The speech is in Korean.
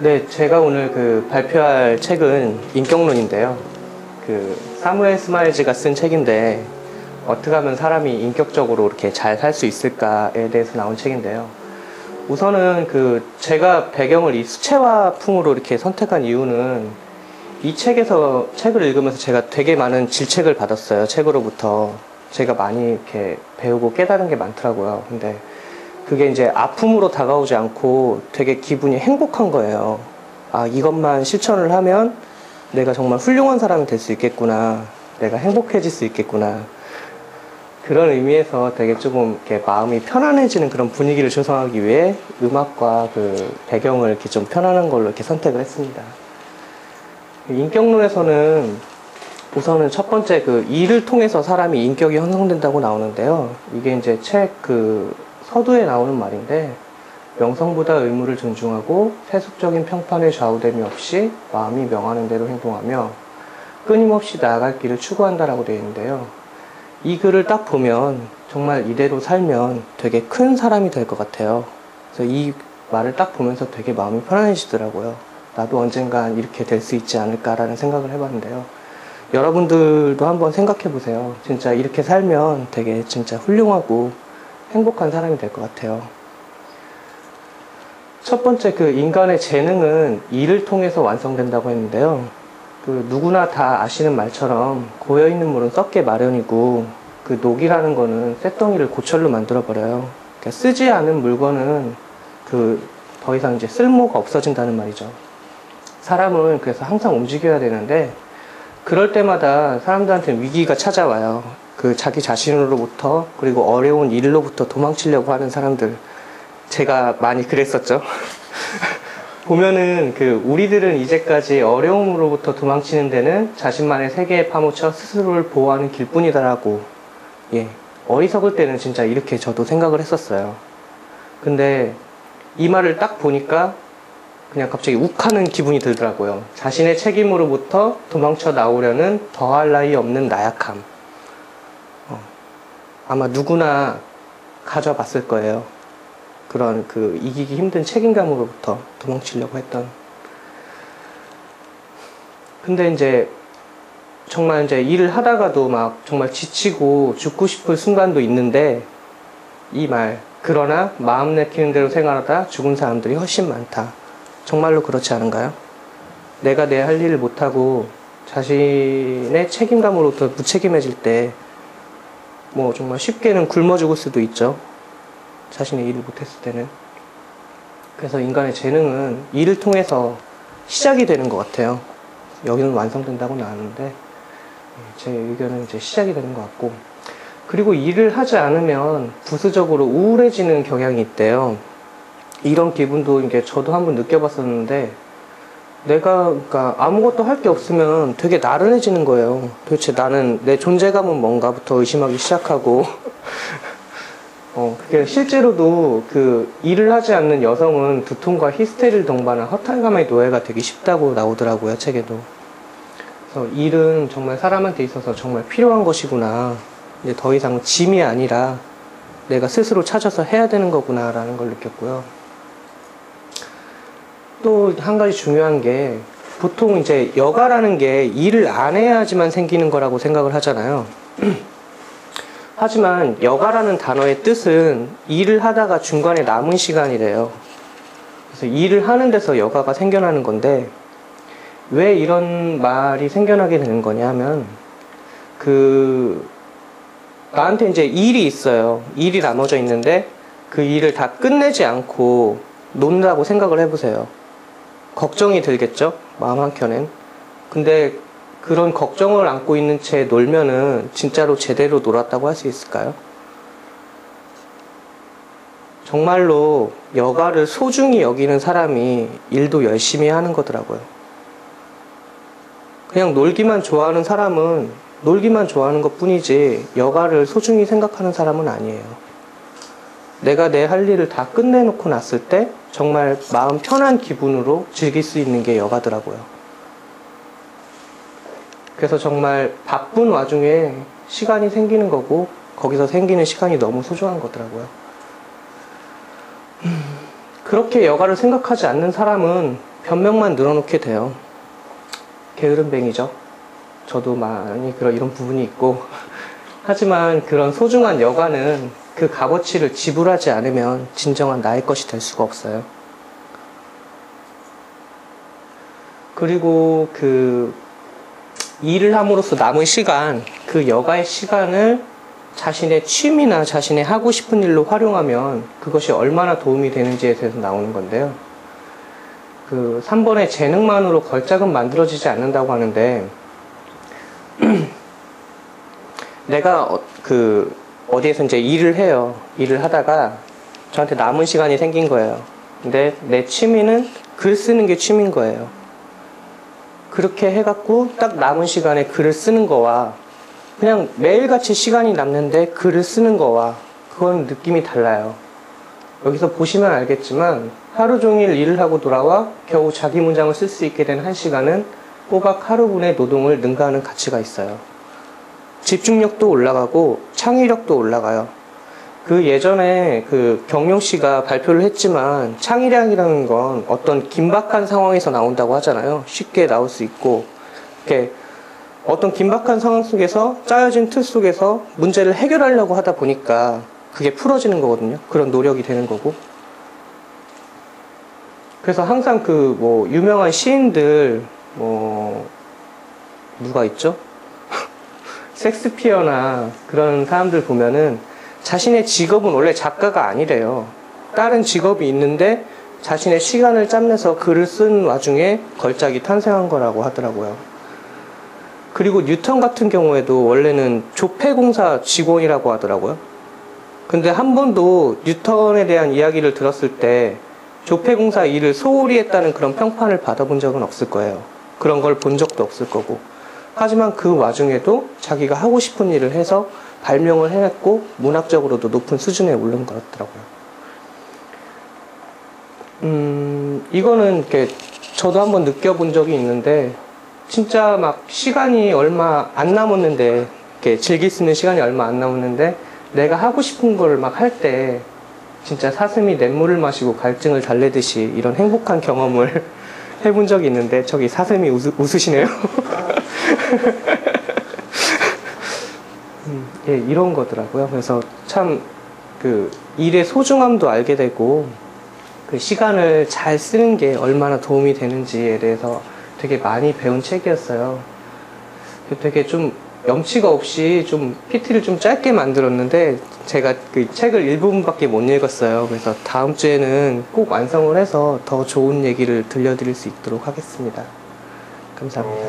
네, 제가 오늘 발표할 책은 인격론인데요. 사무엘 스마일즈가 쓴 책인데 어떻게 하면 사람이 인격적으로 이렇게 잘 살 수 있을까에 대해서 나온 책인데요. 우선은 제가 배경을 이 수채화풍으로 이렇게 선택한 이유는 이 책을 읽으면서 제가 되게 많은 질책을 받았어요. 책으로부터. 제가 많이 이렇게 배우고 깨달은 게 많더라고요. 근데 그게 이제 아픔으로 다가오지 않고 되게 기분이 행복한 거예요. 아, 이것만 실천을 하면 내가 정말 훌륭한 사람이 될 수 있겠구나. 내가 행복해질 수 있겠구나. 그런 의미에서 되게 조금 이렇게 마음이 편안해지는 그런 분위기를 조성하기 위해 음악과 배경을 이렇게 좀 편안한 걸로 이렇게 선택을 했습니다. 인격론에서는 우선은 첫 번째 일을 통해서 사람이 인격이 형성된다고 나오는데요. 이게 이제 책 서두에 나오는 말인데, 명성보다 의무를 존중하고 세속적인 평판에 좌우됨이 없이 마음이 명하는 대로 행동하며 끊임없이 나아갈 길을 추구한다라고 되어 있는데요. 이 글을 딱 보면 정말 이대로 살면 되게 큰 사람이 될 것 같아요. 그래서 이 말을 딱 보면서 되게 마음이 편안해지더라고요. 나도 언젠간 이렇게 될 수 있지 않을까라는 생각을 해봤는데요. 여러분들도 한번 생각해 보세요. 진짜 이렇게 살면 되게 진짜 훌륭하고 행복한 사람이 될 것 같아요. 첫 번째 인간의 재능은 일을 통해서 완성된다고 했는데요. 누구나 다 아시는 말처럼 고여있는 물은 썩게 마련이고 녹이라는 거는 쇳덩이를 고철로 만들어버려요. 그러니까 쓰지 않은 물건은 더 이상 이제 쓸모가 없어진다는 말이죠. 사람은 그래서 항상 움직여야 되는데 그럴 때마다 사람들한테 위기가 찾아와요. 자기 자신으로부터 그리고 어려운 일로부터 도망치려고 하는 사람들. 제가 많이 그랬었죠. 보면은 우리들은 이제까지 어려움으로부터 도망치는 데는 자신만의 세계에 파묻혀 스스로를 보호하는 길뿐이다라고, 어리석을 때는 진짜 이렇게 저도 생각을 했었어요. 근데 이 말을 딱 보니까 그냥 갑자기 욱하는 기분이 들더라고요. 자신의 책임으로부터 도망쳐 나오려는 더할 나위 없는 나약함. 아마 누구나 가져봤을 거예요. 그런 이기기 힘든 책임감으로부터 도망치려고 했던. 근데 이제 정말 이제 일을 하다가도 막 정말 지치고 죽고 싶을 순간도 있는데 이 말, 그러나 마음 내키는 대로 생활하다 죽은 사람들이 훨씬 많다. 정말로 그렇지 않은가요? 내가 내 할 일을 못하고 자신의 책임감으로부터 무책임해질 때 정말 쉽게는 굶어 죽을 수도 있죠. 자신의 일을 못했을 때는. 그래서 인간의 재능은 일을 통해서 시작이 되는 것 같아요. 여기는 완성된다고 나왔는데 제 의견은 이제 시작이 되는 것 같고, 그리고 일을 하지 않으면 부수적으로 우울해지는 경향이 있대요. 이런 기분도 이게 저도 한번 느껴봤었는데, 그러니까 아무것도 할 게 없으면 되게 나른해지는 거예요. 도대체 나는 내 존재감은 뭔가부터 의심하기 시작하고 그게 실제로도 일을 하지 않는 여성은 두통과 히스테리를 동반한 허탈감의 노예가 되기 쉽다고 나오더라고요, 책에도. 그래서 일은 정말 사람한테 있어서 정말 필요한 것이구나. 이제 더 이상 짐이 아니라 내가 스스로 찾아서 해야 되는 거구나 라는 걸 느꼈고요. 또 한 가지 중요한 게, 보통 이제 여가라는 게 일을 안 해야지만 생기는 거라고 생각을 하잖아요. 하지만 여가라는 단어의 뜻은 일을 하다가 중간에 남은 시간이래요. 그래서 일을 하는 데서 여가가 생겨나는 건데, 왜 이런 말이 생겨나게 되는 거냐 하면, 나한테 이제 일이 있어요. 일이 나눠져 있는데 그 일을 다 끝내지 않고 논다고 생각을 해보세요. 걱정이 들겠죠? 마음 한켠엔. 근데 그런 걱정을 안고 있는 채 놀면은 진짜로 제대로 놀았다고 할 수 있을까요? 정말로 여가를 소중히 여기는 사람이 일도 열심히 하는 거더라고요. 그냥 놀기만 좋아하는 사람은 놀기만 좋아하는 것 뿐이지 여가를 소중히 생각하는 사람은 아니에요. 내가 내 할 일을 다 끝내놓고 났을 때 정말 마음 편한 기분으로 즐길 수 있는 게 여가더라고요. 그래서 정말 바쁜 와중에 시간이 생기는 거고 거기서 생기는 시간이 너무 소중한 거더라고요. 그렇게 여가를 생각하지 않는 사람은 변명만 늘어놓게 돼요. 게으름뱅이죠. 저도 많이 이런 부분이 있고 하지만 그런 소중한 여가는 그 값어치를 지불하지 않으면 진정한 나의 것이 될 수가 없어요. 그리고 일을 함으로써 남은 시간, 그 여가의 시간을 자신의 취미나 자신의 하고 싶은 일로 활용하면 그것이 얼마나 도움이 되는지에 대해서 나오는 건데요. 3번의 재능만으로 걸작은 만들어지지 않는다고 하는데, 내가 어디에서 이제 일을 해요. 일을 하다가 저한테 남은 시간이 생긴 거예요. 근데 내 취미는 글 쓰는 게 취미인 거예요. 그렇게 해갖고 딱 남은 시간에 글을 쓰는 거와 그냥 매일같이 시간이 남는데 글을 쓰는 거와 그건 느낌이 달라요. 여기서 보시면 알겠지만 하루 종일 일을 하고 돌아와 겨우 자기 문장을 쓸 수 있게 된 1시간은 꼬박 하루분의 노동을 능가하는 가치가 있어요. 집중력도 올라가고 창의력도 올라가요. 예전에 경용 씨가 발표를 했지만 창의력이라는 건 어떤 긴박한 상황에서 나온다고 하잖아요. 쉽게 나올 수 있고, 이렇게 어떤 긴박한 상황 속에서 짜여진 틀 속에서 문제를 해결하려고 하다 보니까 그게 풀어지는 거거든요. 그런 노력이 되는 거고. 그래서 항상 유명한 시인들, 누가 있죠? 섹스피어나 그런 사람들 보면은 자신의 직업은 원래 작가가 아니래요. 다른 직업이 있는데 자신의 시간을 짬내서 글을 쓴 와중에 걸작이 탄생한 거라고 하더라고요. 그리고 뉴턴 같은 경우에도 원래는 조폐공사 직원이라고 하더라고요. 근데 한 번도 뉴턴에 대한 이야기를 들었을 때 조폐공사 일을 소홀히 했다는 그런 평판을 받아본 적은 없을 거예요. 그런 걸 본 적도 없을 거고. 하지만 그 와중에도 자기가 하고 싶은 일을 해서 발명을 해냈고 문학적으로도 높은 수준에 오른 것 같더라고요. 이거는 이렇게 저도 한번 느껴본 적이 있는데, 진짜 시간이 얼마 안 남았는데, 이렇게 즐길 수 있는 시간이 얼마 안 남았는데 내가 하고 싶은 걸 할 때 진짜 사슴이 냇물을 마시고 갈증을 달래듯이 이런 행복한 경험을 해본 적이 있는데, 저기 사슴이 웃으시네요. 예, 이런 거더라고요. 그래서 참 일의 소중함도 알게 되고 시간을 잘 쓰는 게 얼마나 도움이 되는지에 대해서 되게 많이 배운 책이었어요. 되게 좀 염치가 없이 좀 PT를 좀 짧게 만들었는데 제가 책을 일부분밖에 못 읽었어요. 그래서 다음 주에는 꼭 완성을 해서 더 좋은 얘기를 들려드릴 수 있도록 하겠습니다. 감사합니다.